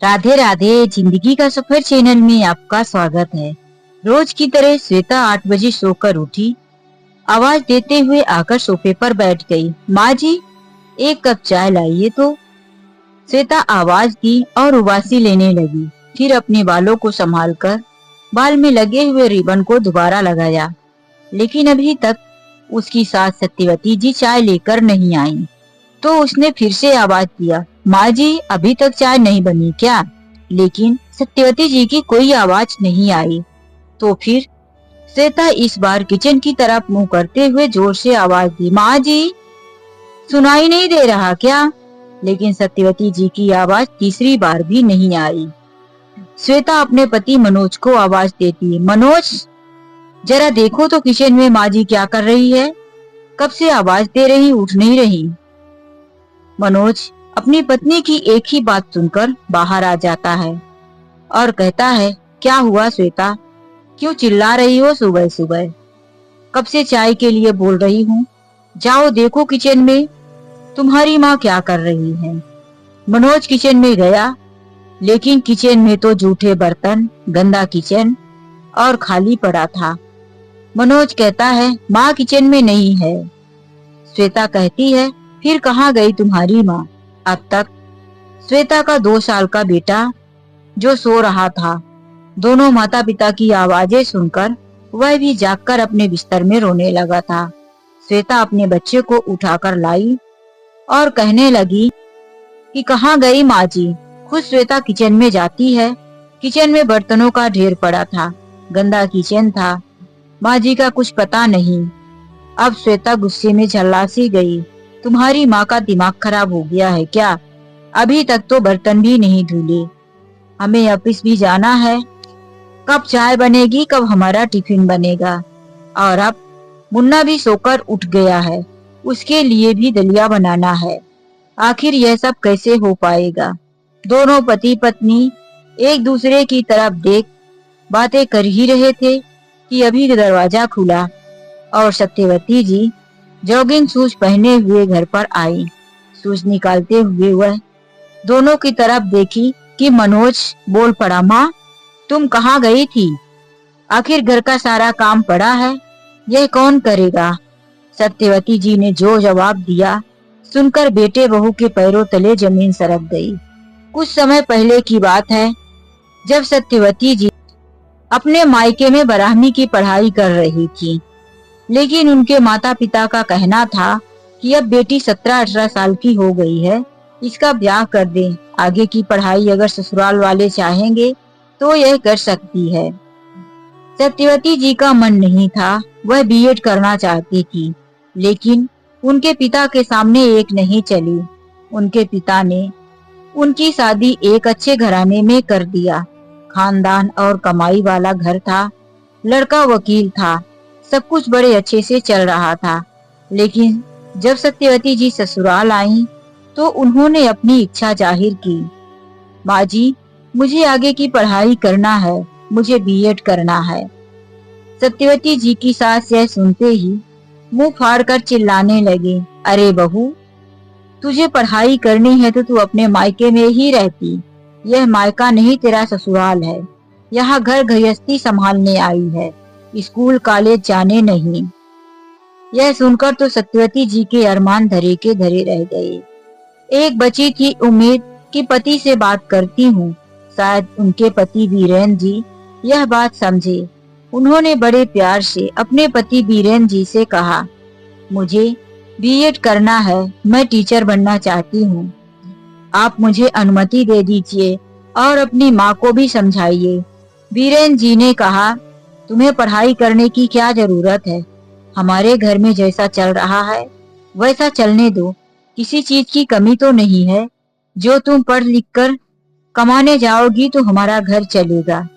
राधे राधे। जिंदगी का सफर चैनल में आपका स्वागत है। रोज की तरह श्वेता 8 बजे सोकर उठी। आवाज देते हुए आकर सोफे पर बैठ गई। माँ जी, एक कप चाय लाइए तो। श्वेता आवाज दी और उबासी लेने लगी। फिर अपने बालों को संभालकर बाल में लगे हुए रिबन को दोबारा लगाया। लेकिन अभी तक उसकी सास सत्यवती जी चाय लेकर नहीं आई। तो उसने फिर से आवाज दिया, माँ जी, अभी तक चाय नहीं बनी क्या? लेकिन सत्यवती जी की कोई आवाज नहीं आई। तो फिर श्वेता इस बार किचन की तरफ मुंह करते हुए जोर से आवाज दी, माँ जी, सुनाई नहीं दे रहा क्या? लेकिन सत्यवती जी की आवाज तीसरी बार भी नहीं आई। श्वेता अपने पति मनोज को आवाज देती, मनोज, जरा देखो तो किचन में माँ जी क्या कर रही है? कब से आवाज दे रही, उठ नहीं रही। मनोज अपनी पत्नी की एक ही बात सुनकर बाहर आ जाता है और कहता है, क्या हुआ श्वेता, क्यों चिल्ला रही हो सुबह सुबह? कब से चाय के लिए बोल रही हूँ, जाओ देखो किचन में तुम्हारी माँ क्या कर रही है। मनोज किचन में गया, लेकिन किचन में तो जूठे बर्तन, गंदा किचन और खाली पड़ा था। मनोज कहता है, माँ किचन में नहीं है। श्वेता कहती है, फिर कहाँ गई तुम्हारी माँ? अब तक श्वेता का 2 साल का बेटा जो सो रहा था, दोनों माता पिता की आवाजें सुनकर वह भी जागकर अपने बिस्तर में रोने लगा था। श्वेता अपने बच्चे को उठाकर लाई और कहने लगी कि कहाँ गई माँ जी? खुद श्वेता किचन में जाती है। किचन में बर्तनों का ढेर पड़ा था, गंदा किचन था। माँ जी का कुछ पता नहीं। अब श्वेता गुस्से में झल्लासी गई, तुम्हारी माँ का दिमाग खराब हो गया है क्या? अभी तक तो बर्तन भी नहीं धुले, हमें ऑफिस भी जाना है। कब चाय बनेगी, कब हमारा टिफिन बनेगा? और अब मुन्ना भी सोकर उठ गया है, उसके लिए भी दलिया बनाना है। आखिर यह सब कैसे हो पाएगा? दोनों पति पत्नी एक दूसरे की तरफ देख बातें कर ही रहे थे कि अभी दरवाजा खुला और सत्यवती जी जॉगिंग शूज पहने हुए घर पर आई। शूज निकालते हुए वह दोनों की तरफ देखी कि मनोज बोल पड़ा, माँ, तुम कहाँ गई थी? आखिर घर का सारा काम पड़ा है, यह कौन करेगा? सत्यवती जी ने जो जवाब दिया सुनकर बेटे बहू के पैरों तले जमीन सरक गई। कुछ समय पहले की बात है, जब सत्यवती जी अपने मायके में ब्राह्मी की पढ़ाई कर रही थी। लेकिन उनके माता पिता का कहना था कि अब बेटी 17-18 साल की हो गई है, इसका ब्याह कर दें। आगे की पढ़ाई अगर ससुराल वाले चाहेंगे तो यह कर सकती है। सत्यवती जी का मन नहीं था, वह बीएड करना चाहती थी, लेकिन उनके पिता के सामने एक नहीं चली। उनके पिता ने उनकी शादी एक अच्छे घराने में कर दिया। खानदान और कमाई वाला घर था, लड़का वकील था, सब कुछ बड़े अच्छे से चल रहा था। लेकिन जब सत्यवती जी ससुराल आईं, तो उन्होंने अपनी इच्छा जाहिर की, माँ जी, मुझे आगे की पढ़ाई करना है, मुझे बीएड करना है। सत्यवती जी की सास यह सुनते ही मुंह फाड़कर चिल्लाने लगे, अरे बहू, तुझे पढ़ाई करनी है तो तू अपने मायके में ही रहती। यह मायका नहीं, तेरा ससुराल है। यहाँ घर गृहस्थी संभालने आई है, स्कूल कॉलेज जाने नहीं। यह सुनकर तो सत्यवती जी के अरमान धरे के धरे रह गए। एक बची थी उम्मीद कि पति से बात करती हूँ, शायद उनके पति बीरेन जी यह बात समझे। उन्होंने बड़े प्यार से अपने पति बीरेन जी से कहा, मुझे बीएड करना है, मैं टीचर बनना चाहती हूँ, आप मुझे अनुमति दे दीजिए और अपनी माँ को भी समझाइए। बीरेन जी ने कहा, तुम्हें पढ़ाई करने की क्या जरूरत है? हमारे घर में जैसा चल रहा है वैसा चलने दो, किसी चीज की कमी तो नहीं है। जो तुम पढ़ लिख कर कमाने जाओगी तो हमारा घर चलेगा।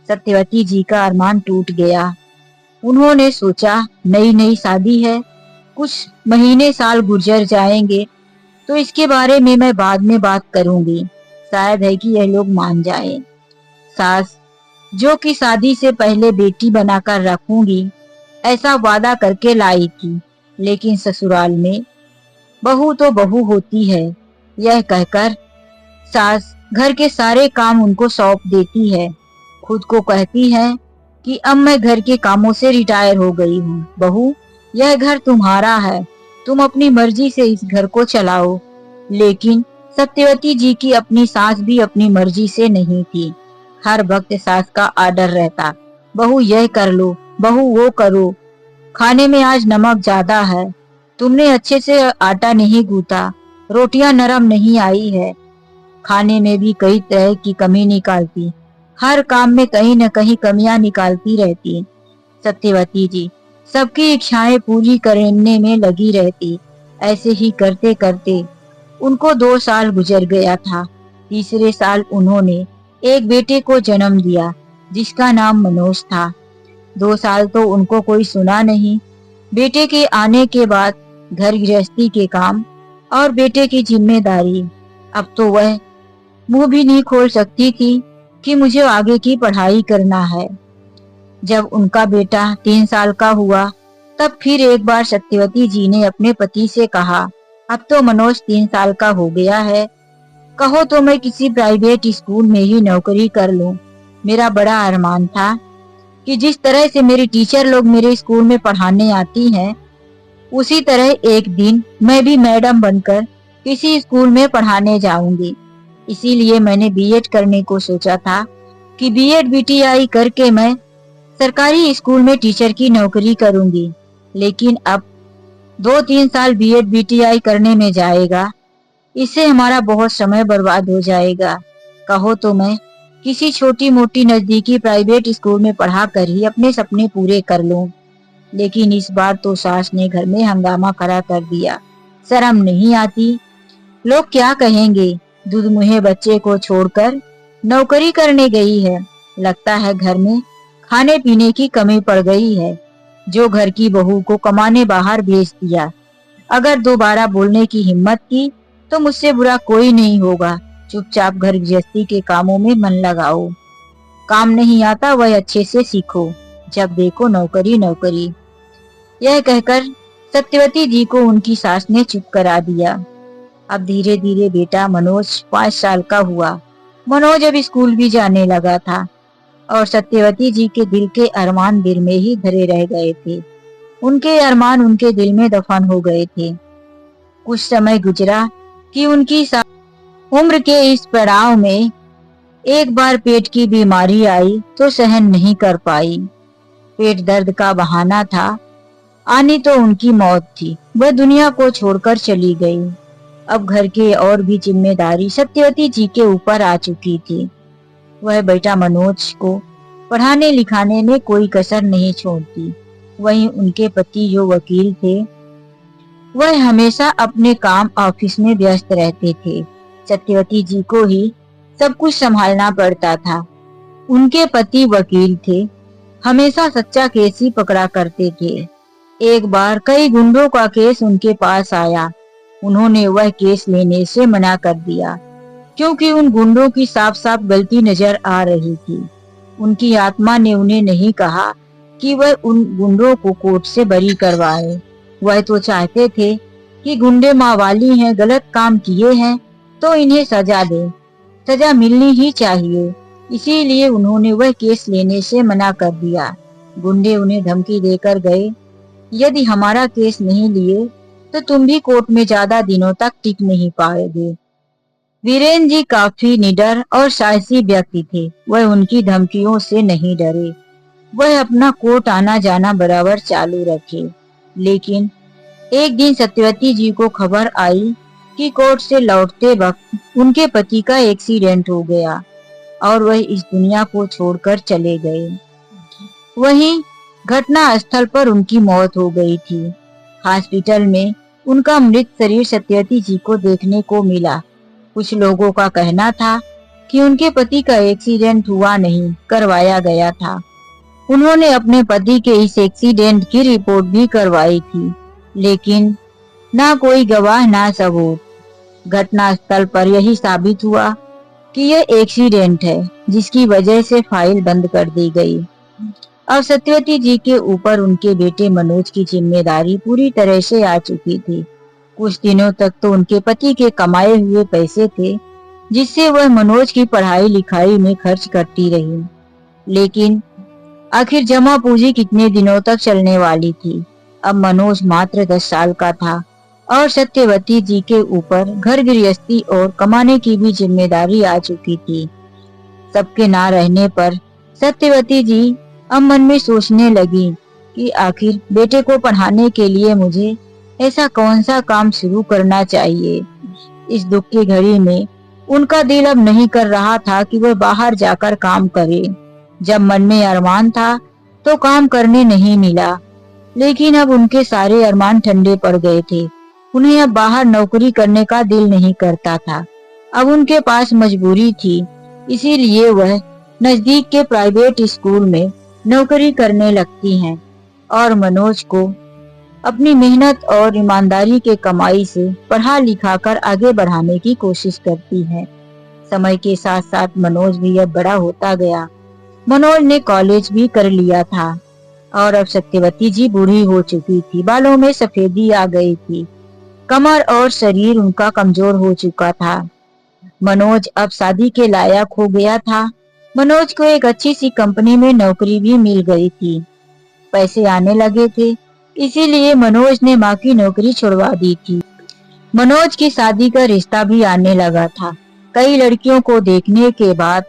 सत्यवती जी का अरमान टूट गया। उन्होंने सोचा, नई नई शादी है, कुछ महीने साल गुजर जाएंगे तो इसके बारे में मैं बाद में बात करूंगी, शायद है कि यह लोग मान जाएं। सास जो कि शादी से पहले बेटी बनाकर रखूंगी ऐसा वादा करके लाई थी, लेकिन ससुराल में बहू तो बहू होती है, यह कहकर सास घर के सारे काम उनको सौंप देती है। खुद को कहती है कि अब मैं घर के कामों से रिटायर हो गई हूँ। बहू, यह घर तुम्हारा है, तुम अपनी मर्जी से इस घर को चलाओ। लेकिन सत्यवती जी की अपनी सास भी अपनी मर्जी से नहीं थी। हर वक्त सास का आर्डर रहता, बहू यह कर लो, बहू वो करो, खाने में आज नमक ज्यादा है, तुमने अच्छे से आटा नहीं गूंथा, रोटियां नरम नहीं आई है। खाने में भी कई तरह की कमी निकालती, हर काम में कहीं न कहीं कमियां निकालती रहती। सत्यवती जी सबकी इच्छाएं पूरी करने में लगी रहती। ऐसे ही करते करते उनको 2 साल गुजर गया था। तीसरे साल उन्होंने एक बेटे को जन्म दिया जिसका नाम मनोज था। 2 साल तो उनको कोई सुना नहीं। बेटे के आने के बाद घर गृहस्थी के काम और बेटे की जिम्मेदारी, अब तो वह मुंह भी नहीं खोल सकती थी कि मुझे आगे की पढ़ाई करना है। जब उनका बेटा 3 साल का हुआ तब फिर एक बार सत्यवती जी ने अपने पति से कहा, अब तो मनोज 3 साल का हो गया है, कहो तो मैं किसी प्राइवेट स्कूल में ही नौकरी कर लूं। मेरा बड़ा अरमान था कि जिस तरह से मेरी टीचर लोग मेरे स्कूल में पढ़ाने आती हैं, उसी तरह एक दिन मैं भी मैडम बनकर किसी स्कूल में पढ़ाने जाऊंगी। इसीलिए मैंने बीएड करने को सोचा था कि बीएड बीटीआई करके मैं सरकारी स्कूल में टीचर की नौकरी करूंगी। लेकिन अब 2-3 साल बीएड बीटीआई करने में जाएगा, इससे हमारा बहुत समय बर्बाद हो जाएगा। कहो तो मैं किसी छोटी मोटी नजदीकी प्राइवेट स्कूल में पढ़ा कर ही अपने सपने पूरे कर लूं। लेकिन इस बार तो सास ने घर में हंगामा खड़ा कर दिया। शर्म नहीं आती? लोग क्या कहेंगे, दूध मुहे बच्चे को छोड़कर नौकरी करने गई है। लगता है घर में खाने पीने की कमी पड़ गई है। जो घर की बहू को कमाने बाहर भेज दिया, अगर दोबारा बोलने की हिम्मत की तो मुझसे बुरा कोई नहीं होगा। चुपचाप घर गृहस्थी के कामों में मन लगाओ। काम नहीं आता वह अच्छे से सीखो, जब देखो नौकरी नौकरी। यह कहकर सत्यवती जी को उनकी सास ने चुप करा दिया। अब धीरे धीरे बेटा मनोज 5 साल का हुआ। मनोज अब स्कूल भी जाने लगा था और सत्यवती जी के दिल के अरमान दिल में ही धरे रह गए थे। उनके अरमान उनके दिल में दफन हो गए थे। कुछ समय गुजरा कि उनकी उम्र के इस पड़ाव में एक बार पेट की बीमारी आई तो सहन नहीं कर पाई। पेट दर्द का बहाना था, आनी तो उनकी मौत थी। वह दुनिया को छोड़कर चली गई। अब घर के और भी जिम्मेदारी सत्यवती जी के ऊपर आ चुकी थी। वह बेटा मनोज को पढ़ाने लिखाने में कोई कसर नहीं छोड़ती। वहीं उनके पति जो वकील थे, वह हमेशा अपने काम ऑफिस में व्यस्त रहते थे। सत्यवती जी को ही सब कुछ संभालना पड़ता था। उनके पति वकील थे, हमेशा सच्चा केस ही पकड़ा करते थे। एक बार कई गुंडों का केस उनके पास आया। उन्होंने वह केस लेने से मना कर दिया क्योंकि उन गुंडों की साफ साफ गलती नजर आ रही थी। उनकी आत्मा ने उन्हें नहीं कहा कि वह उन गुंडों को कोर्ट से बरी करवाए। वह तो चाहते थे कि गुंडे मावाली हैं, गलत काम किए हैं तो इन्हें सजा दे, सजा मिलनी ही चाहिए। इसीलिए उन्होंने वह केस लेने से मना कर दिया। गुंडे उन्हें धमकी देकर गए, यदि हमारा केस नहीं लिए तो तुम भी कोर्ट में ज्यादा दिनों तक टिक नहीं पाओगे। वीरेन जी काफी निडर और साहसी व्यक्ति थे। वह उनकी धमकियों से नहीं डरे। वह अपना कोर्ट आना जाना बराबर चालू रखे। लेकिन एक दिन सत्यवती जी को खबर आई कि कोर्ट से लौटते वक्त उनके पति का एक्सीडेंट हो गया और वह इस दुनिया को छोड़कर चले गए। वहीं घटना स्थल पर उनकी मौत हो गई थी। हॉस्पिटल में उनका मृत शरीर सत्यवती जी को देखने को मिला। कुछ लोगों का कहना था कि उनके पति का एक्सीडेंट हुआ नहीं, करवाया गया था। उन्होंने अपने पति के इस एक्सीडेंट की रिपोर्ट भी करवाई थी, लेकिन ना कोई गवाह ना सबूत। घटना स्थल पर यही साबित हुआ कि यह एक्सीडेंट है, जिसकी वजह से फाइल बंद कर दी गई। अब सत्यवती जी के ऊपर उनके बेटे मनोज की जिम्मेदारी पूरी तरह से आ चुकी थी। कुछ दिनों तक तो उनके पति के कमाए हुए पैसे थे, जिससे वह मनोज की पढ़ाई लिखाई में खर्च करती रही। लेकिन आखिर जमा पूंजी कितने दिनों तक चलने वाली थी। अब मनोज मात्र 10 साल का था और सत्यवती जी के ऊपर घर गृहस्थी और कमाने की भी जिम्मेदारी आ चुकी थी। सबके ना रहने पर सत्यवती जी अब मन में सोचने लगी कि आखिर बेटे को पढ़ाने के लिए मुझे ऐसा कौन सा काम शुरू करना चाहिए। इस दुख की घड़ी में उनका दिल अब नहीं कर रहा था कि वह बाहर जाकर काम करे। जब मन में अरमान था तो काम करने नहीं मिला, लेकिन अब उनके सारे अरमान ठंडे पड़ गए थे। उन्हें अब बाहर नौकरी करने का दिल नहीं करता था। अब उनके पास मजबूरी थी, इसीलिए वह नजदीक के प्राइवेट स्कूल में नौकरी करने लगती हैं और मनोज को अपनी मेहनत और ईमानदारी के कमाई से पढ़ा लिखा कर आगे बढ़ाने की कोशिश करती है। समय के साथ साथ मनोज भी अब बड़ा होता गया। मनोज ने कॉलेज भी कर लिया था और अब सत्यवती जी बूढ़ी हो चुकी थी। बालों में सफेदी आ गई थी, कमर और शरीर उनका कमजोर हो चुका था। मनोज अब शादी के लायक हो गया था। मनोज को एक अच्छी सी कंपनी में नौकरी भी मिल गई थी। पैसे आने लगे थे, इसीलिए मनोज ने माँ की नौकरी छुड़वा दी थी। मनोज की शादी का रिश्ता भी आने लगा था। कई लड़कियों को देखने के बाद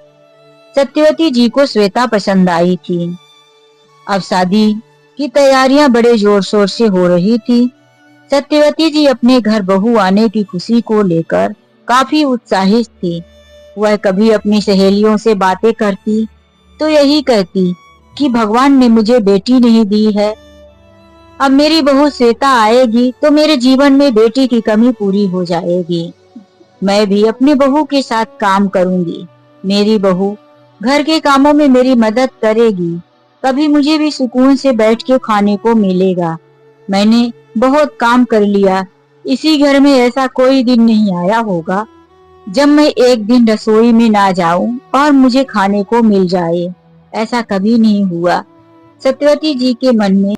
सत्यवती जी को श्वेता पसंद आई थी। अब शादी की तैयारियां बड़े जोर शोर से हो रही थी। सत्यवती जी अपने घर बहू आने की खुशी को लेकर काफी उत्साहित थी। वह कभी अपनी सहेलियों से बातें करती तो यही कहती कि भगवान ने मुझे बेटी नहीं दी है। अब मेरी बहू श्वेता आएगी तो मेरे जीवन में बेटी की कमी पूरी हो जाएगी। मैं भी अपनी बहू के साथ काम करूंगी। मेरी बहू घर के कामों में मेरी मदद करेगी। कभी मुझे भी सुकून से बैठ के खाने को मिलेगा। मैंने बहुत काम कर लिया। इसी घर में ऐसा कोई दिन नहीं आया होगा जब मैं एक दिन रसोई में ना जाऊं और मुझे खाने को मिल जाए। ऐसा कभी नहीं हुआ। सत्यवती जी के मन में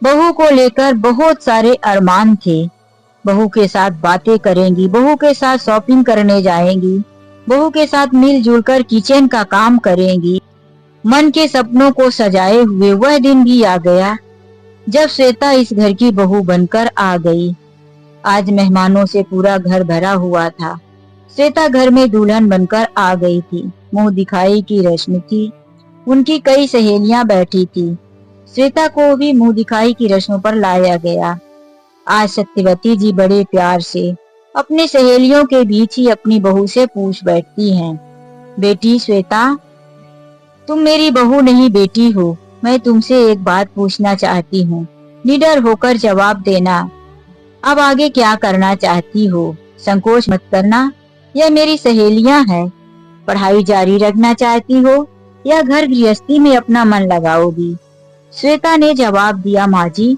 बहू को लेकर बहुत सारे अरमान थे। बहू के साथ बातें करेंगी, बहू के साथ शॉपिंग करने जाएंगी, बहू के साथ मिलजुल कर किचन का काम करेंगी। मन के सपनों को सजाए हुए वह दिन भी आ गया जब श्वेता इस घर की बहू बनकर आ गई। आज मेहमानों से पूरा घर भरा हुआ था। श्वेता घर में दुल्हन बनकर आ गई थी। मुंह दिखाई की रस्म थी। उनकी कई सहेलियां बैठी थी। श्वेता को भी मुंह दिखाई की रस्म पर लाया गया। आज सत्यवती जी बड़े प्यार से अपने सहेलियों के बीच ही अपनी बहू से पूछ बैठती हैं, बेटी श्वेता, तुम मेरी बहू नहीं बेटी हो। मैं तुमसे एक बात पूछना चाहती हूँ। निडर होकर जवाब देना। अब आगे क्या करना चाहती हो? संकोच मत करना। यह मेरी सहेलियां हैं। पढ़ाई जारी रखना चाहती हो या घर गृहस्थी में अपना मन लगाओगी? श्वेता ने जवाब दिया, माँ जी,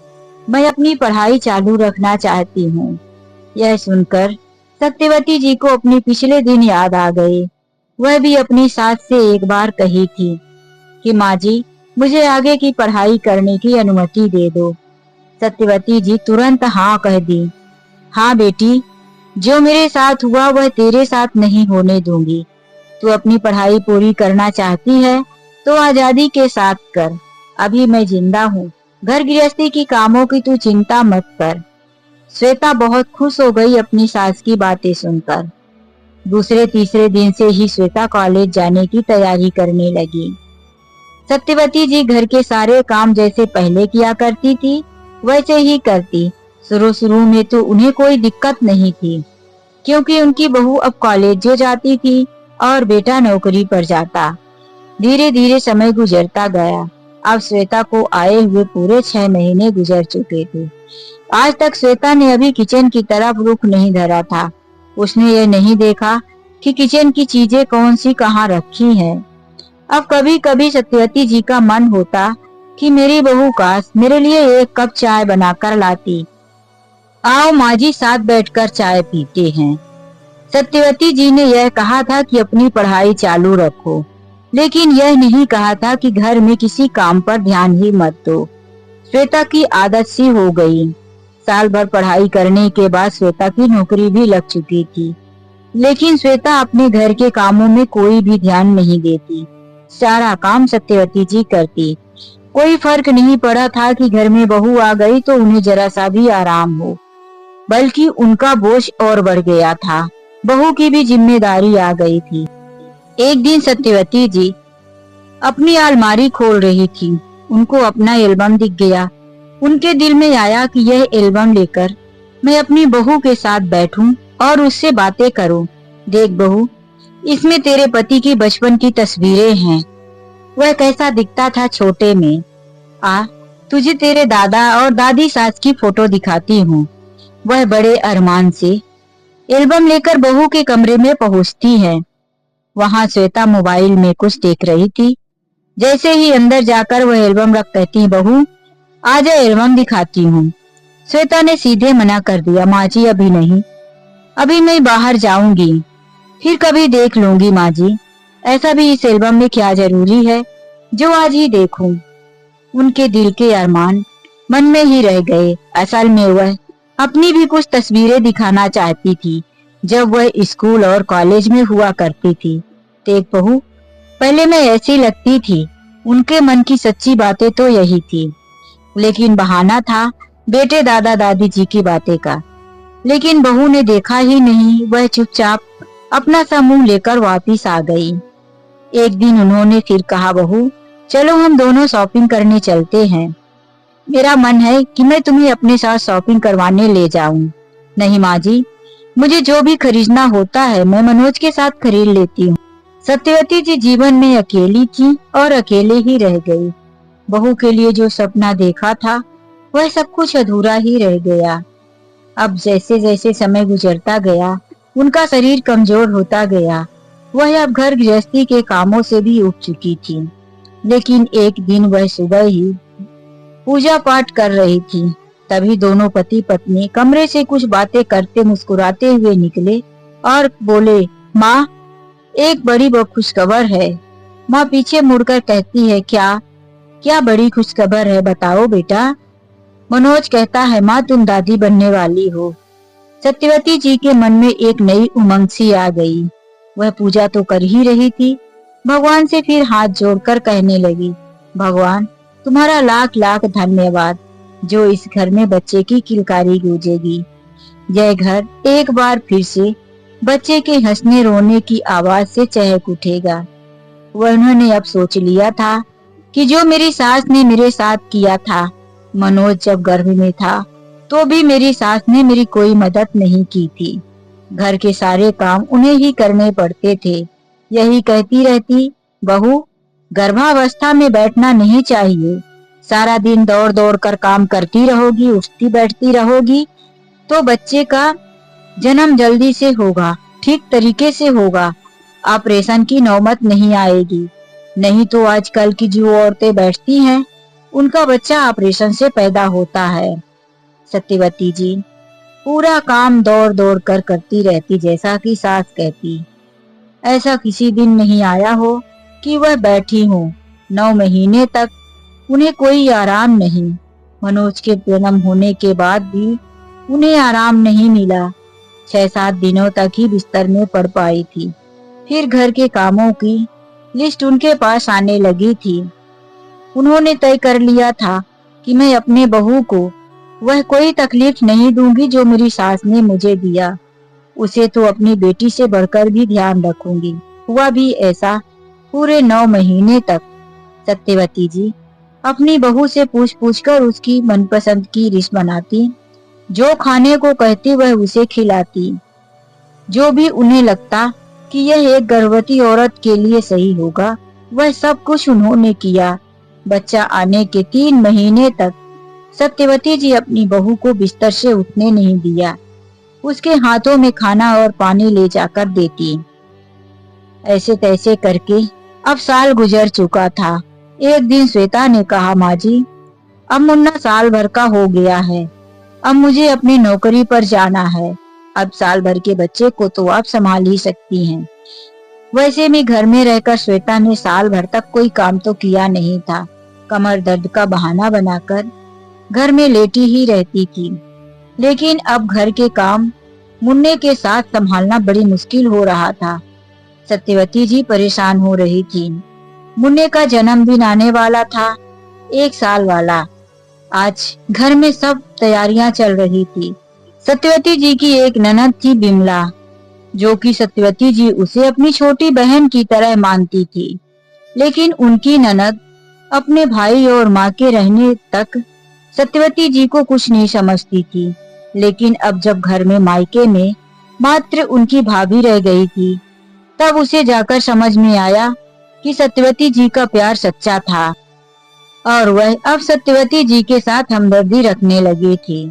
मैं अपनी पढ़ाई चालू रखना चाहती हूँ। यह सुनकर सत्यवती जी को अपने पिछले दिन याद आ गए। वह भी अपनी सास से एक बार कही थी कि माँ जी, मुझे आगे की पढ़ाई करने की अनुमति दे दो। सत्यवती जी तुरंत हाँ कह दी। हाँ बेटी, जो मेरे साथ हुआ वह तेरे साथ नहीं होने दूंगी। तू अपनी पढ़ाई पूरी करना चाहती है तो आजादी के साथ कर। अभी मैं जिंदा हूँ। घर गृहस्थी की कामों की तू चिंता मत कर। श्वेता बहुत खुश हो गई अपनी सास की बातें सुनकर। दूसरे तीसरे दिन से ही श्वेता कॉलेज जाने की तैयारी करने लगी। सत्यवती जी घर के सारे काम जैसे पहले किया करती थी वैसे ही करती। शुरू में तो उन्हें कोई दिक्कत नहीं थी, क्योंकि उनकी बहू अब कॉलेज जो जाती थी और बेटा नौकरी पर जाता। धीरे धीरे समय गुजरता गया। अब श्वेता को आए हुए पूरे 6 महीने गुजर चुके थे। आज तक श्वेता ने अभी किचन की तरफ रुख नहीं धरा था। उसने यह नहीं देखा कि किचन की चीजें कौन सी कहाँ रखी हैं। अब कभी कभी सत्यवती जी का मन होता कि मेरी बहू काश मेरे लिए एक कप चाय बनाकर लाती। आओ माँ जी, साथ बैठकर चाय पीते हैं। सत्यवती जी ने यह कहा था कि अपनी पढ़ाई चालू रखो, लेकिन यह नहीं कहा था कि घर में किसी काम पर ध्यान ही मत दो। श्वेता की आदत सी हो गई। साल भर पढ़ाई करने के बाद श्वेता की नौकरी भी लग चुकी थी। लेकिन श्वेता अपने घर के कामों में कोई भी ध्यान नहीं देती। सारा काम सत्यवती जी करती। कोई फर्क नहीं पड़ा था कि घर में बहू आ गई तो उन्हें जरा सा भी आराम हो, बल्कि उनका बोझ और बढ़ गया था। बहू की भी जिम्मेदारी आ गई थी। एक दिन सत्यवती जी अपनी अलमारी खोल रही थी। उनको अपना एल्बम दिख गया। उनके दिल में आया कि यह एल्बम लेकर मैं अपनी बहू के साथ बैठूं और उससे बातें करूं। देख बहू, इसमें तेरे पति की बचपन की तस्वीरें हैं। वह कैसा दिखता था छोटे में। आ, तुझे तेरे दादा और दादी सास की फोटो दिखाती हूँ। वह बड़े अरमान से एल्बम लेकर बहू के कमरे में पहुंचती है। वहां श्वेता मोबाइल में कुछ देख रही थी। जैसे ही अंदर जाकर वह एल्बम रख कहती, बहू आजा एल्बम दिखाती हूँ। श्वेता ने सीधे मना कर दिया, माँ जी अभी नहीं, अभी मैं बाहर जाऊंगी, फिर कभी देख लूंगी माँ जी। ऐसा भी इस एल्बम में क्या जरूरी है जो आज ही देखूं। उनके दिल के अरमान मन में ही रह गए। असल में वह अपनी भी कुछ तस्वीरें दिखाना चाहती थी जब वह स्कूल और कॉलेज में हुआ करती थी। देख बहू, पहले मैं ऐसी लगती थी। उनके मन की सच्ची बातें तो यही थी, लेकिन बहाना था बेटे दादा दादी जी की बातें का। लेकिन बहू ने देखा ही नहीं। वह चुपचाप अपना सा मुंह लेकर वापिस आ गई। एक दिन उन्होंने फिर कहा, बहू चलो हम दोनों शॉपिंग करने चलते हैं। मेरा मन है कि मैं तुम्हें अपने साथ शॉपिंग करवाने ले जाऊं। नहीं माँ जी, मुझे जो भी खरीदना होता है मैं मनोज के साथ खरीद लेती हूँ। सत्यवती जी जीवन में अकेली थी और अकेले ही रह गई। बहू के लिए जो सपना देखा था वह सब कुछ अधूरा ही रह गया। अब जैसे जैसे समय गुजरता गया उनका शरीर कमजोर होता गया। वह अब घर गृहस्थी के कामों से भी उब चुकी थी। लेकिन एक दिन वह सुबह ही पूजा पाठ कर रही थी। तभी दोनों पति पत्नी कमरे से कुछ बातें करते मुस्कुराते हुए निकले और बोले, माँ एक बड़ी खुशखबर है। माँ पीछे मुड़कर कहती है, क्या क्या बड़ी खुशखबर है, बताओ बेटा। मनोज कहता है, माँ तुम दादी बनने वाली हो। सत्यवती जी के मन में एक नई उमंग सी आ गई। वह पूजा तो कर ही रही थी, भगवान से फिर हाथ जोड़कर कहने लगी, भगवान तुम्हारा लाख लाख धन्यवाद जो इस घर में बच्चे की किलकारी गूंजेगी। यह घर एक बार फिर से बच्चे के हंसने रोने की आवाज से चहक उठेगा। वह उन्होंने अब सोच लिया था कि जो मेरी सास ने मेरे साथ किया था, मनोज जब गर्भ में था तो भी मेरी सास ने मेरी कोई मदद नहीं की थी। घर के सारे काम उन्हें ही करने पड़ते थे। यही कहती रहती, बहू गर्भावस्था में बैठना नहीं चाहिए। सारा दिन दौड़ दौड़ कर काम करती रहोगी, उठती बैठती रहोगी तो बच्चे का जन्म जल्दी से होगा, ठीक तरीके से होगा, ऑपरेशन की नौबत नहीं आएगी। नहीं तो आजकल की जो औरतें बैठती हैं उनका बच्चा ऑपरेशन से पैदा होता है। सत्यवती जी पूरा काम दौड़ दौड़ कर करती रहती, जैसा कि सास कहती। ऐसा किसी दिन नहीं आया हो कि वह बैठी हो। 9 महीने तक उन्हें कोई आराम नहीं। मनोज के जन्म होने के बाद भी उन्हें आराम नहीं मिला। 6-7 दिनों तक ही बिस्तर में पड़ पाई थी। फिर घर के कामों की लिस्ट उनके पास आने लगी थी। उन्होंने तय कर लिया था कि मैं अपने बहू को वह कोई तकलीफ नहीं दूंगी जो मेरी सास ने मुझे दिया। उसे तो अपनी बेटी से बढ़कर भी ध्यान रखूंगी। हुआ भी ऐसा। पूरे 9 महीने तक सत्यवती जी अपनी बहू से पूछ पूछ कर उसकी मनपसंद की डिश बनाती। जो खाने को कहती वह उसे खिलाती। जो भी उन्हें लगता कि यह एक गर्भवती औरत के लिए सही होगा वह सब कुछ उन्होंने किया। बच्चा आने के 3 महीने तक सत्यवती जी अपनी बहू को बिस्तर से उठने नहीं दिया। उसके हाथों में खाना और पानी ले जाकर देती। ऐसे तैसे करके अब साल गुजर चुका था। एक दिन श्वेता ने कहा, माँ जी अब मुन्ना साल भर का हो गया है, अब मुझे अपनी नौकरी पर जाना है। अब साल भर के बच्चे को तो आप संभाल ही सकती हैं। वैसे भी घर में रहकर श्वेता ने साल भर तक कोई काम तो किया नहीं था। कमर दर्द का बहाना बनाकर घर में लेटी ही रहती थी। लेकिन अब घर के काम मुन्ने के साथ संभालना बड़ी मुश्किल हो रहा था। सत्यवती जी परेशान हो रही थी। मुन्ने का जन्मदिन आने वाला था, 1 साल वाला। आज घर में सब तैयारियां चल रही थी। सत्यवती जी की एक ननद थी बिमला, जो कि सत्यवती जी उसे अपनी छोटी बहन की तरह मानती थी। लेकिन उनकी ननद अपने भाई और माँ के रहने तक सत्यवती जी को कुछ नहीं समझती थी। लेकिन अब जब घर में मायके में मात्र उनकी भाभी रह गई थी, तब उसे जाकर समझ में आया कि सत्यवती जी का प्यार सच्चा था और वह अब सत्यवती जी के साथ हमदर्दी रखने लगी थी।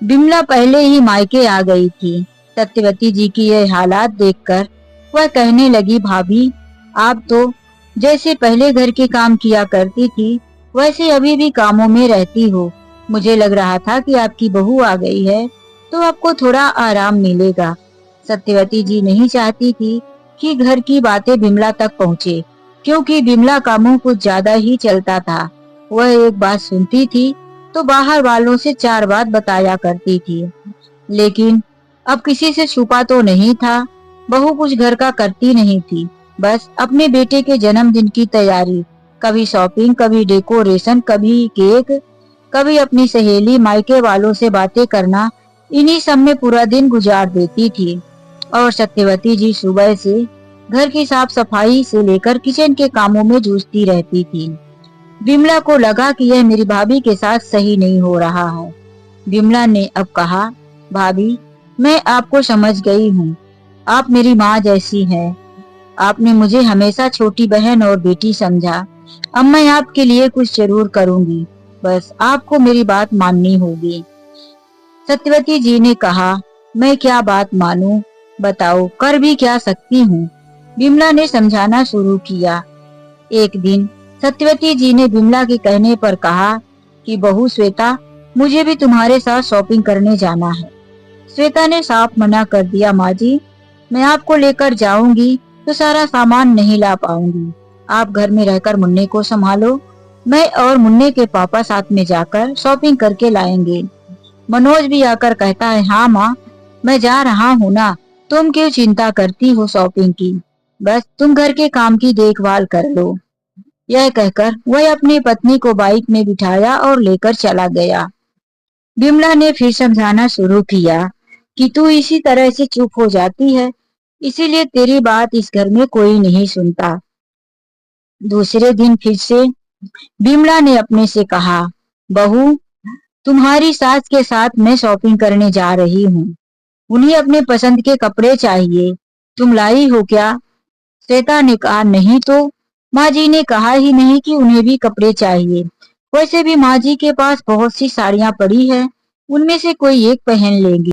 बिमला पहले ही मायके आ गई थी। सत्यवती जी की यह हालात देखकर वह कहने लगी, भाभी, आप तो जैसे पहले घर के काम किया करती थी, वैसे अभी भी कामों में रहती हो। मुझे लग रहा था कि आपकी बहू आ गई है तो आपको थोड़ा आराम मिलेगा। सत्यवती जी नहीं चाहती थी कि घर की बातें बिमला तक पहुँचे, क्योंकि बिमला का मुंह कुछ ज्यादा ही चलता था। वह एक बात सुनती थी तो बाहर वालों से 4 बात बताया करती थी। लेकिन अब किसी से छुपा तो नहीं था। बहू कुछ घर का करती नहीं थी, बस अपने बेटे के जन्मदिन की तैयारी, कभी शॉपिंग, कभी डेकोरेशन, कभी केक, कभी अपनी सहेली मायके वालों से बातें करना, इन्हीं सब में पूरा दिन गुजार देती थी। और सत्यवती जी सुबह से घर की साफ सफाई से लेकर किचन के कामों में जूझती रहती थी। बिमला को लगा कि यह मेरी भाभी के साथ सही नहीं हो रहा है। बिमला ने अब कहा, भाभी, मैं आपको समझ गई हूँ। आप मेरी माँ जैसी हैं। आपने मुझे हमेशा छोटी बहन और बेटी समझा। अब मैं आपके लिए कुछ जरूर करूँगी, बस आपको मेरी बात माननी होगी। सत्यवती जी ने कहा, मैं क्या बात मानूं? बताओ, कर भी क्या सकती हूँ? बिमला ने समझाना शुरू किया। एक दिन सत्यवती जी ने बिमला के कहने पर कहा कि बहू श्वेता, मुझे भी तुम्हारे साथ शॉपिंग करने जाना है। श्वेता ने साफ मना कर दिया, माँ जी, मैं आपको लेकर जाऊंगी तो सारा सामान नहीं ला पाऊंगी। आप घर में रहकर मुन्ने को संभालो। मैं और मुन्ने के पापा साथ में जाकर शॉपिंग करके लाएंगे। मनोज भी आकर कहता है, हाँ माँ, मैं जा रहा हूँ ना, तुम क्यों चिंता करती हो शॉपिंग की? बस तुम घर के काम की देखभाल कर लो। यह कहकर वह अपनी पत्नी को बाइक में बिठाया और लेकर चला गया। बिमला ने फिर समझाना शुरू किया कि तू इसी तरह से चुप हो जाती है, इसीलिए तेरी बात इस घर में कोई नहीं सुनता। दूसरे दिन फिर से बिमला ने अपने से कहा, बहू, तुम्हारी सास के साथ मैं शॉपिंग करने जा रही हूँ। उन्हें अपने पसंद के कपड़े चाहिए। तुम लाई हो क्या? श्वेता ने कहा, नहीं तो माँ जी ने कहा ही नहीं कि उन्हें भी कपड़े चाहिए। वैसे भी माँ जी के पास बहुत सी साड़ियाँ पड़ी है, उनमें से कोई एक पहन लेंगी।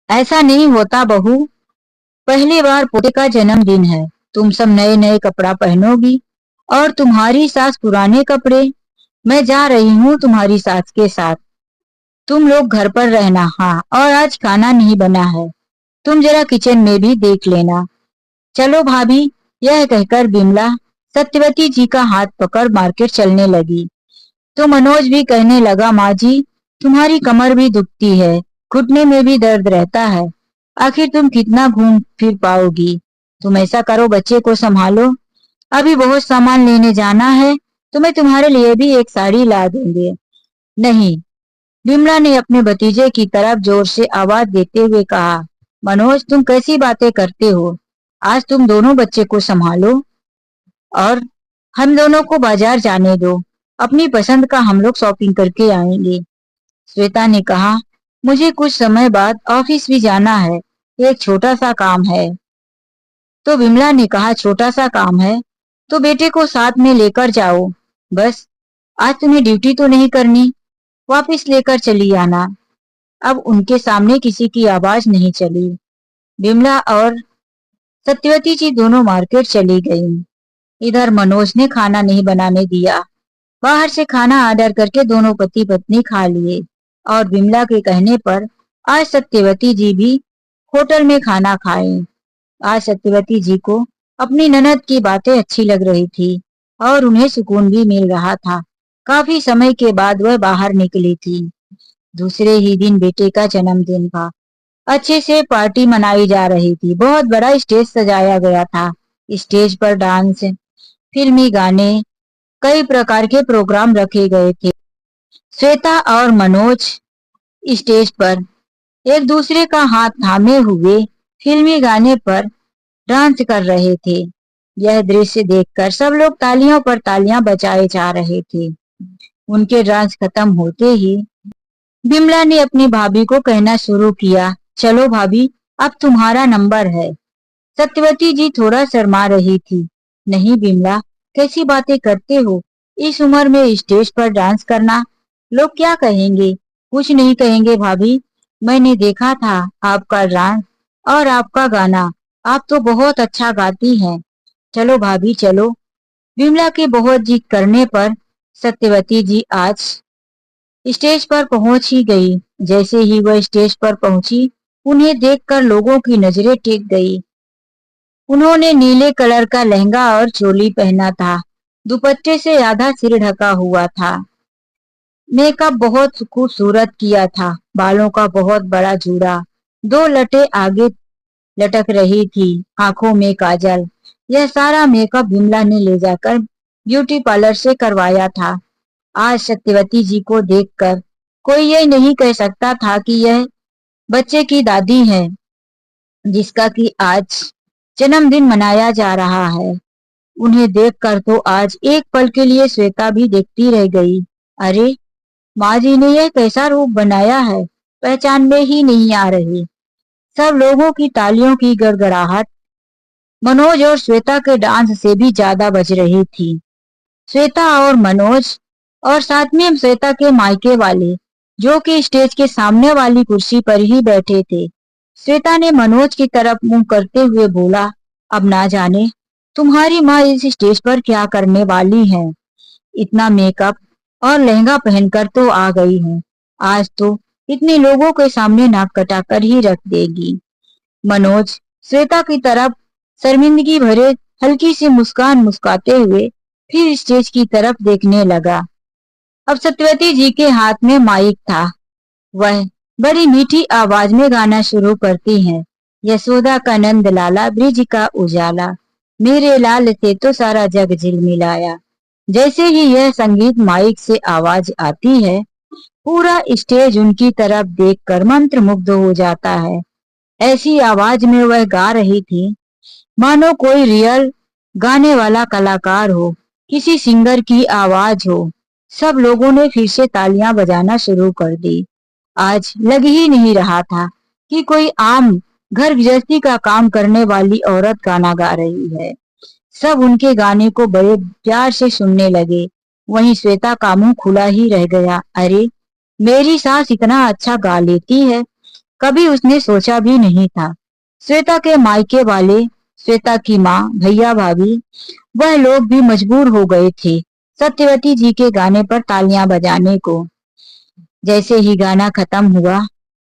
ऐसा नहीं होता बहू, पहली बार पोते का जन्मदिन है, तुम सब नए नए कपड़ा पहनोगी और तुम्हारी सास पुराने कपड़े। मैं जा रही हूँ तुम्हारी सास के साथ, तुम लोग घर पर रहना। हाँ, और आज खाना नहीं बना है, तुम जरा किचन में भी देख लेना। चलो भाभी। यह कहकर बिमला सत्यवती जी का हाथ पकड़ मार्केट चलने लगी। तो मनोज भी कहने लगा, माँ जी, तुम्हारी कमर भी दुखती है, घुटने में भी दर्द रहता है, आखिर तुम कितना घूम फिर पाओगी? तुम ऐसा करो, बच्चे को संभालो। अभी बहुत सामान लेने जाना है, तो मैं तुम्हारे लिए भी एक साड़ी ला दूंगी। नहीं, बिमला ने अपने भतीजे की तरफ जोर से आवाज देते हुए कहा, मनोज, तुम कैसी बातें करते हो? आज तुम दोनों बच्चे को संभालो और हम दोनों को बाजार जाने दो। अपनी पसंद का हम लोग शॉपिंग करके आएंगे। श्वेता ने कहा, मुझे कुछ समय बाद ऑफिस भी जाना है, एक छोटा सा काम है। तो विमला ने कहा, छोटा सा काम है तो बेटे को साथ में लेकर जाओ। बस आज तुम्हें ड्यूटी तो नहीं करनी, वापस लेकर चली आना। अब उनके सामने किसी की आवाज नहीं चली। विमला और सत्यवती जी दोनों मार्केट चली गईं। इधर मनोज ने खाना नहीं बनाने दिया। बाहर से खाना ऑर्डर करके दोनों पति पत्नी खा लिए और विमला के कहने पर आज सत्यवती जी भी होटल में खाना खाए। आज सत्यवती जी को अपनी ननद की बातें अच्छी लग रही थी और उन्हें सुकून भी मिल रहा था। काफी समय के बाद वह बाहर निकली थी। दूसरे ही दिन बेटे का जन्मदिन था। अच्छे से पार्टी मनाई जा रही थी। बहुत बड़ा स्टेज सजाया गया था। स्टेज पर डांस, फिल्मी गाने, कई प्रकार के प्रोग्राम रखे गए थे। श्वेता और मनोज स्टेज पर एक दूसरे का हाथ थामे हुए फिल्मी गाने पर डांस कर रहे थे। यह दृश्य देखकर सब लोग तालियों पर तालियां बजाए जा रहे थे। उनके डांस खत्म होते ही बिमला ने अपनी भाभी को कहना शुरू किया, चलो भाभी, अब तुम्हारा नंबर है। सत्यवती जी थोड़ा शर्मा रही थी। नहीं बिमला, कैसी बातें करते हो? इस उम्र में स्टेज पर डांस करना, लोग क्या कहेंगे? कुछ नहीं कहेंगे भाभी। मैंने देखा था आपका डांस और आपका गाना। आप तो बहुत अच्छा गाती हैं। चलो भाभी चलो। बिमला के बहुत जिद करने पर सत्यवती जी आज स्टेज पर पहुंच ही गई। जैसे ही वह स्टेज पर पहुंची, उन्हें देखकर लोगों की नजरें टिक गई। उन्होंने नीले कलर का लहंगा और चोली पहना था। दुपट्टे से आधा सिर ढका हुआ था। मेकअप बहुत खूबसूरत किया था। बालों का बहुत बड़ा जूड़ा, दो लटे आगे लटक रही थी, आंखों में काजल। यह सारा मेकअप बिमला ने ले जाकर ब्यूटी पार्लर से करवाया था। आज सत्यवती जी को देखकर कोई यह नहीं कह सकता था कि यह बच्चे की दादी है, जिसका कि आज जन्मदिन मनाया जा रहा है। उन्हें देखकर तो आज एक पल के लिए श्वेता भी देखती रह गई। अरे, माँ जी ने यह कैसा रूप बनाया है, पहचान में ही नहीं आ रही। सब लोगों की तालियों की गड़गड़ाहट मनोज और श्वेता के डांस से भी ज्यादा बज रही थी। श्वेता और मनोज और साथ में श्वेता के मायके वाले, जो कि स्टेज के सामने वाली कुर्सी पर ही बैठे थे। श्वेता ने मनोज की तरफ मुंह करते हुए बोला, अब ना जाने तुम्हारी माँ इस स्टेज पर क्या करने वाली है। इतना मेकअप और लहंगा पहनकर तो आ गई है, आज तो इतने लोगों के सामने नाक कटाकर ही रख देगी। मनोज श्वेता की तरफ शर्मिंदगी भरे हल्की सी मुस्कान मुस्काते हुए फिर स्टेज की तरफ देखने लगा। अब सत्यवती जी के हाथ में माइक था। वह बड़ी मीठी आवाज में गाना शुरू करती हैं, यशोदा का नंद लाला, ब्रिज का उजाला, मेरे लाल से तो सारा जग झिलमिलाया। जैसे ही यह संगीत माइक से आवाज आती है, पूरा स्टेज उनकी तरफ देखकर मंत्र मुग्ध हो जाता है। ऐसी आवाज में वह गा रही थी मानो कोई रियल गाने वाला कलाकार हो, किसी सिंगर की आवाज हो। सब लोगों ने फिर से तालियां बजाना शुरू कर दी। आज लग ही नहीं रहा था कि कोई आम घर गृहस्थी का काम करने वाली औरत गाना गा रही है। सब उनके गाने को बड़े प्यार से सुनने लगे। वहीं श्वेता का मुंह खुला ही रह गया। अरे, मेरी सास इतना अच्छा गा लेती है, कभी उसने सोचा भी नहीं था। श्वेता के मायके वाले, श्वेता की माँ, भैया भाभी, वह लोग भी मजबूर हो गए थे सत्यवती जी के गाने पर तालियां बजाने को। जैसे ही गाना खत्म हुआ,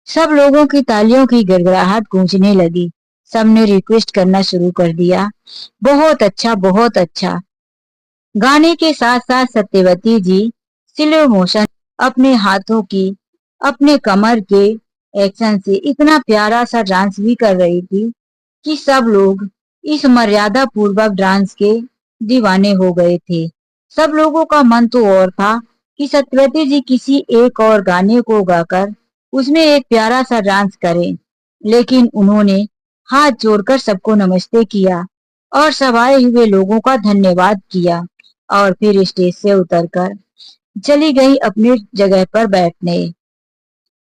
सब लोगों की तालियों की गड़गड़ाहट गूंजने लगी। सबने रिक्वेस्ट करना शुरू कर दिया, बहुत अच्छा, बहुत अच्छा। गाने के साथ साथ सत्यवती जी स्लो मोशन अपने हाथों की, अपने कमर के एक्शन से इतना प्यारा सा डांस भी कर रही थी कि सब लोग इस मर्यादा पूर्वक डांस के दीवाने हो गए थे। सब लोगों का मन तो और था कि सत्यवती जी किसी एक और गाने को गाकर उसमें एक प्यारा सा डांस करें, लेकिन उन्होंने हाथ जोड़कर सबको नमस्ते किया और सब आए हुए लोगों का धन्यवाद किया और फिर स्टेज से उतरकर चली गई अपनी जगह पर बैठने।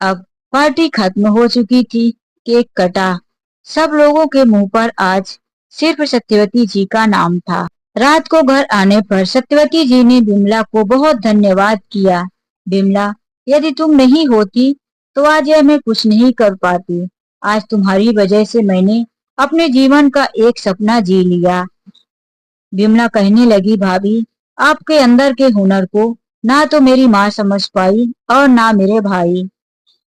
अब पार्टी खत्म हो चुकी थी। केक कटा। सब लोगों के मुंह पर आज सिर्फ सत्यवती जी का नाम था। रात को घर आने पर सत्यवती जी ने बिमला को बहुत धन्यवाद किया। बिमला, यदि तुम नहीं होती तो आज यह मैं कुछ नहीं कर पाती। आज तुम्हारी वजह से मैंने अपने जीवन का एक सपना जी लिया। बिमला कहने लगी, भाभी, आपके अंदर के हुनर को ना तो मेरी माँ समझ पाई और ना मेरे भाई।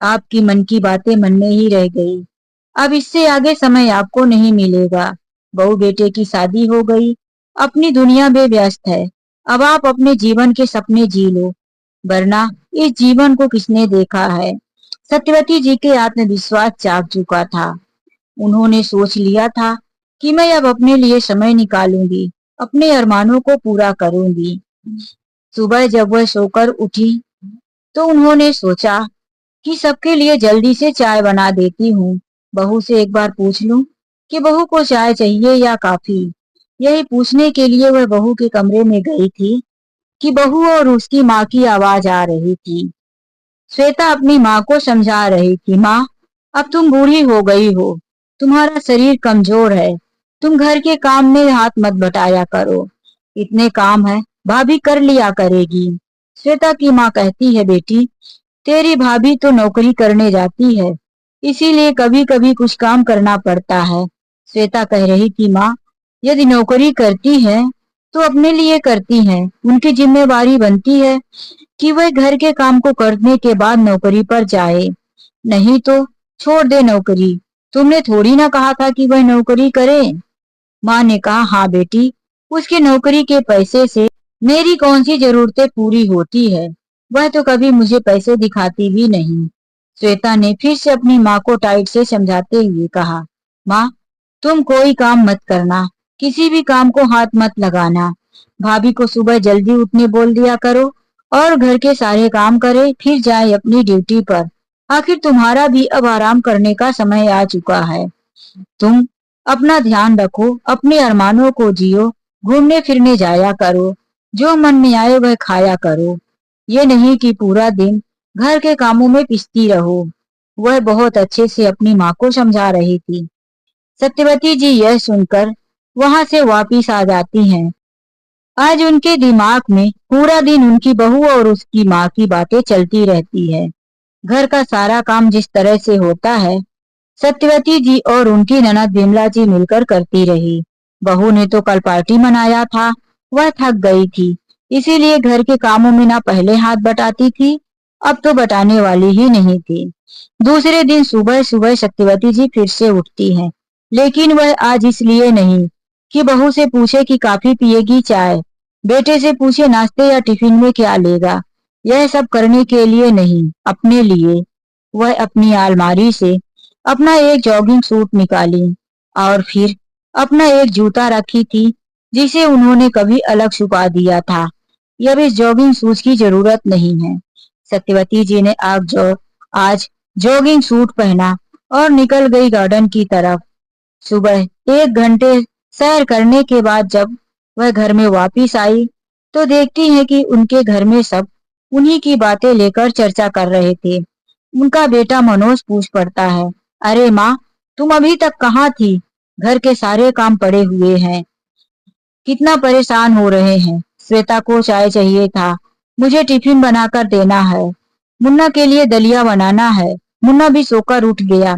आपकी मन की बातें मन में ही रह गई। अब इससे आगे समय आपको नहीं मिलेगा। बहू बेटे की शादी हो गई, अपनी दुनिया में व्यस्त है। अब आप अपने जीवन के सपने जी लो, वरना इस जीवन को किसने देखा है। सत्यवती जी के आत्मविश्वास जाग चुका था। उन्होंने सोच लिया था कि मैं अब अपने लिए समय निकालूंगी, अपने अरमानों को पूरा करूंगी। सुबह जब वह सोकर उठी तो उन्होंने सोचा कि सबके लिए जल्दी से चाय बना देती हूँ। बहू से एक बार पूछ लूं कि बहू को चाय चाहिए या काफी। यही पूछने के लिए वह बहू के कमरे में गई थी कि बहू और उसकी माँ की आवाज आ रही थी। श्वेता अपनी माँ को समझा रही थी, माँ अब तुम बूढ़ी हो गई हो, तुम्हारा शरीर कमजोर है, तुम घर के काम में हाथ मत बटाया करो, इतने काम है भाभी कर लिया करेगी। श्वेता की माँ कहती है, बेटी तेरी भाभी तो नौकरी करने जाती है, इसीलिए कभी कभी कुछ काम करना पड़ता है। श्वेता कह रही थी, माँ यदि नौकरी करती है तो अपने लिए करती है, उनकी जिम्मेवारी बनती है कि वह घर के काम को करने के बाद नौकरी पर जाए, नहीं तो छोड़ दे नौकरी। तुमने थोड़ी ना कहा था कि वह नौकरी करे। माँ ने कहा, हाँ बेटी, उसकी नौकरी के पैसे से मेरी कौन सी जरूरतें पूरी होती है, वह तो कभी मुझे पैसे दिखाती भी नहीं। श्वेता ने फिर से अपनी माँ को टाइट से समझाते हुए कहा, माँ तुम कोई काम मत करना, किसी भी काम को हाथ मत लगाना, भाभी को सुबह जल्दी उठने बोल दिया करो और घर के सारे काम करे, फिर जाए अपनी ड्यूटी पर। आखिर तुम्हारा भी अब आराम करने का समय आ चुका है। तुम अपना ध्यान रखो, अपने अरमानों को जियो, घूमने फिरने जाया करो, जो मन में आए वह खाया करो, ये नहीं कि पूरा दिन घर के कामों में पिसती रहो। वह बहुत अच्छे से अपनी माँ को समझा रही थी। सत्यवती जी यह सुनकर वहां से वापिस आ जाती हैं। आज उनके दिमाग में पूरा दिन उनकी बहू और उसकी माँ की बातें चलती रहती है। घर का सारा काम जिस तरह से होता है सत्यवती जी और उनकी ननद विमला जी मिलकर करती रही। बहू ने तो कल पार्टी मनाया था, वह थक गई थी, इसीलिए घर के कामों में ना पहले हाथ बटाती थी, अब तो बटाने वाली ही नहीं थी। दूसरे दिन सुबह सुबह सत्यवती जी फिर से उठती हैं, लेकिन वह आज इसलिए नहीं कि बहू से पूछे कि काफी पिएगी चाय, बेटे से पूछे नाश्ते या टिफिन में क्या लेगा, यह सब करने के लिए नहीं, अपने लिए। वह अपनी अलमारी से अपना एक जॉगिंग सूट निकाली और फिर अपना एक जूता रखी थी जिसे उन्होंने कभी अलग छुपा दिया था। अब इस जॉगिंग शूज की जरूरत नहीं है। सत्यवती जी ने आज जॉगिंग सूट पहना और निकल गई गार्डन की तरफ। सुबह 1 घंटे सैर करने के बाद जब वह घर में वापिस आई तो देखती है कि उनके घर में सब उन्हीं की बातें लेकर चर्चा कर रहे थे। उनका बेटा मनोज पूछ पड़ता है, अरे माँ तुम अभी तक कहाँ थी, घर के सारे काम पड़े हुए हैं, कितना परेशान हो रहे हैं। श्वेता को चाय चाहिए था, मुझे टिफिन बनाकर देना है, मुन्ना के लिए दलिया बनाना है, मुन्ना भी सोकर उठ गया,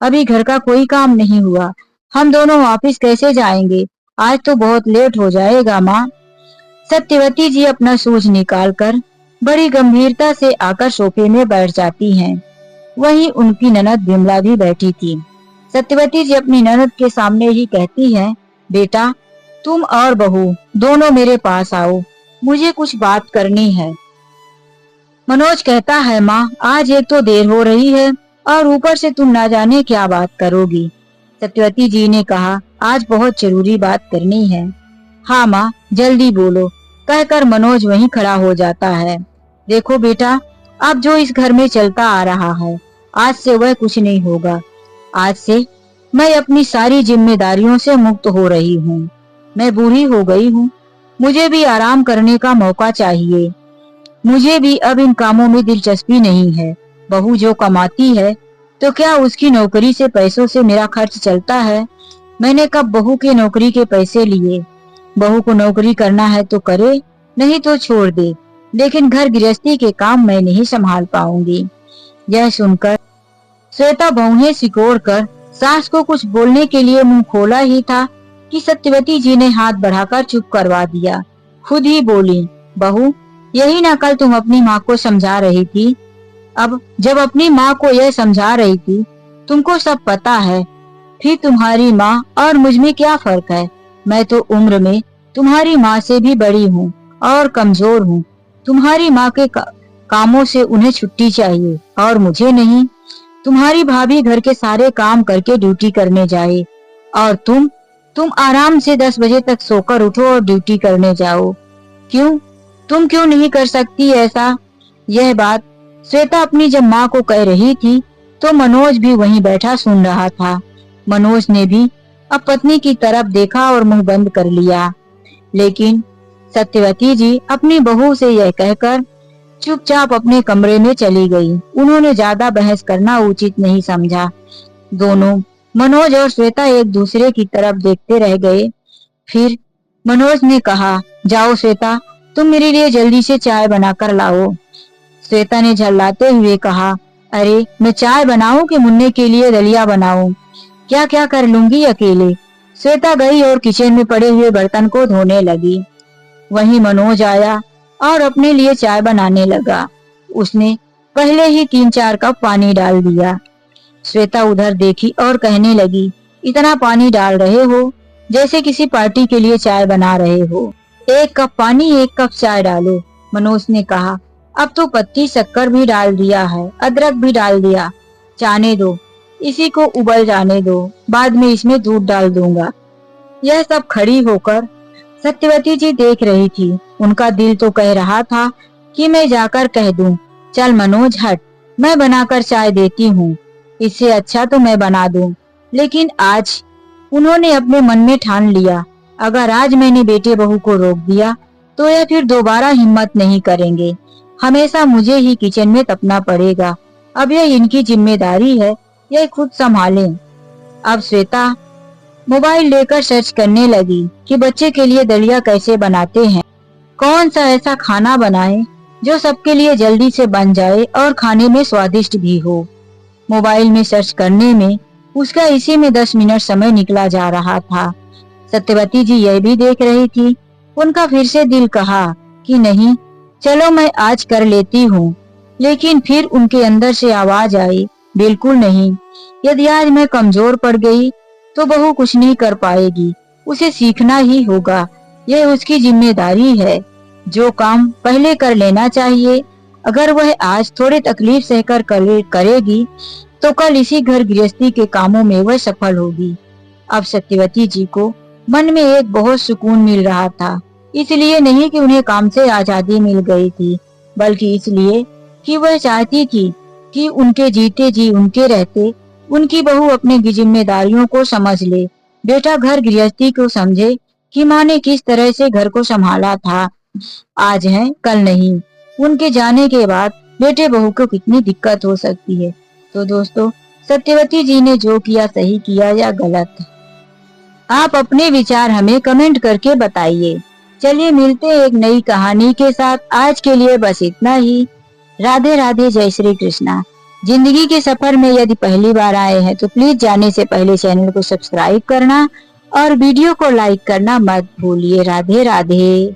अभी घर का कोई काम नहीं हुआ, हम दोनों वापिस कैसे जाएंगे, आज तो बहुत लेट हो जाएगा माँ। सत्यवती जी अपना शूज निकालकर बड़ी गंभीरता से आकर सोफे में बैठ जाती हैं। वहीं उनकी ननद विमला भी बैठी थी। सत्यवती जी अपनी ननद के सामने ही कहती हैं, बेटा तुम और बहू दोनों मेरे पास आओ, मुझे कुछ बात करनी है। मनोज कहता है, माँ आज एक तो देर हो रही है और ऊपर से तुम ना जाने क्या बात करोगी। सत्यवती जी ने कहा, आज बहुत जरूरी बात करनी है। हाँ माँ जल्दी बोलो, कहकर मनोज वहीं खड़ा हो जाता है। देखो बेटा, अब जो इस घर में चलता आ रहा है आज से वह कुछ नहीं होगा। आज से मैं अपनी सारी जिम्मेदारियों से मुक्त हो रही हूँ। मैं बूढ़ी हो गई हूँ, मुझे भी आराम करने का मौका चाहिए। मुझे भी अब इन कामों में दिलचस्पी नहीं है। बहू जो कमाती है तो क्या उसकी नौकरी से पैसों से मेरा खर्च चलता है? मैंने कब बहू के नौकरी के पैसे लिए? बहू को नौकरी करना है तो करे, नहीं तो छोड़ दे, लेकिन घर गृहस्थी के काम मैं नहीं संभाल पाऊंगी। यह सुनकर श्वेता भौहें सिकोड़कर सास को कुछ बोलने के लिए मुंह खोला ही था कि सत्यवती जी ने हाथ बढ़ाकर चुप करवा दिया। खुद ही बोली, बहू यही ना कल तुम अपनी माँ को समझा रही थी। अब जब अपनी माँ को यह समझा रही थी, तुमको सब पता है, फिर तुम्हारी माँ और मुझ में क्या फर्क है? मैं तो उम्र में तुम्हारी माँ से भी बड़ी हूँ और कमजोर हूँ। तुम्हारी माँ के कामों से उन्हें छुट्टी चाहिए और मुझे नहीं। तुम्हारी भाभी घर के सारे काम करके ड्यूटी करने जाए और तुम आराम से 10 बजे तक सोकर उठो और ड्यूटी करने जाओ। क्यों? तुम क्यों नहीं कर सकती ऐसा? यह बात श्वेता अपनी जब माँ को कह रही थी तो मनोज भी वहीं बैठा सुन रहा था। मनोज ने भी अब पत्नी की तरफ देखा और मुंह बंद कर लिया, लेकिन सत्यवती जी अपनी बहू से यह कहकर चुपचाप अपने कमरे में चली गई। उन्होंने ज्यादा बहस करना उचित नहीं समझा। दोनों मनोज और श्वेता एक दूसरे की तरफ देखते रह गए। फिर मनोज ने कहा, जाओ श्वेता, तुम मेरे लिए जल्दी से चाय बनाकर लाओ। श्वेता ने झल्लाते हुए कहा, अरे मैं चाय बनाऊं कि मुन्ने के लिए दलिया बनाऊं? क्या क्या कर लूंगी अकेले। श्वेता गई और किचन में पड़े हुए बर्तन को धोने लगी। वहीं मनोज आया और अपने लिए चाय बनाने लगा। उसने पहले ही 3-4 कप पानी डाल दिया। श्वेता उधर देखी और कहने लगी, इतना पानी डाल रहे हो जैसे किसी पार्टी के लिए चाय बना रहे हो। 1 कप पानी 1 कप चाय डालो। मनोज ने कहा, अब तो पत्ती शक्कर भी डाल दिया है, अदरक भी डाल दिया, जाने दो, इसी को उबल जाने दो, बाद में इसमें दूध डाल दूंगा। यह सब खड़ी होकर सत्यवती जी देख रही थी। उनका दिल तो कह रहा था कि मैं जाकर कह दूं, चल मनोज हट, मैं बनाकर चाय देती हूँ, इससे अच्छा तो मैं बना दूं। लेकिन आज उन्होंने अपने मन में ठान लिया, अगर आज मैंने बेटे बहू को रोक दिया तो यह फिर दोबारा हिम्मत नहीं करेंगे। हमेशा मुझे ही किचन में तपना पड़ेगा। अब यह इनकी जिम्मेदारी है, यह खुद संभालें। अब श्वेता मोबाइल लेकर सर्च करने लगी कि बच्चे के लिए दलिया कैसे बनाते हैं, कौन सा ऐसा खाना बनाएं जो सबके लिए जल्दी से बन जाए और खाने में स्वादिष्ट भी हो। मोबाइल में सर्च करने में उसका इसी में 10 मिनट समय निकला जा रहा था। सत्यवती जी यह भी देख रही थी। उनका फिर से दिल कहा कि नहीं, चलो मैं आज कर लेती हूँ। लेकिन फिर उनके अंदर से आवाज आई, बिल्कुल नहीं, यदि आज मैं कमजोर पड़ गई तो बहू कुछ नहीं कर पाएगी, उसे सीखना ही होगा, यह उसकी जिम्मेदारी है। जो काम पहले कर लेना चाहिए, अगर वह आज थोड़े तकलीफ सहकर करेगी तो कल इसी घर गृहस्थी के कामों में वह सफल होगी। अब सत्यवती जी को मन में एक बहुत सुकून मिल रहा था, इसलिए नहीं कि उन्हें काम से आजादी मिल गई थी, बल्कि इसलिए कि वह चाहती थी कि उनके जीते जी उनके रहते उनकी बहू अपने जिम्मेदारियों को समझ ले। बेटा घर गृहस्थी को समझे कि माँ ने किस तरह से घर को संभाला था, आज है कल नहीं। उनके जाने के बाद बेटे बहू को कितनी दिक्कत हो सकती है। तो दोस्तों, सत्यवती जी ने जो किया सही किया या गलत, आप अपने विचार हमें कमेंट करके बताइए। चलिए मिलते हैं एक नई कहानी के साथ। आज के लिए बस इतना ही। राधे राधे, जय श्री कृष्णा। जिंदगी के सफर में यदि पहली बार आए हैं तो प्लीज जाने से पहले चैनल को सब्सक्राइब करना और वीडियो को लाइक करना मत भूलिए। राधे राधे।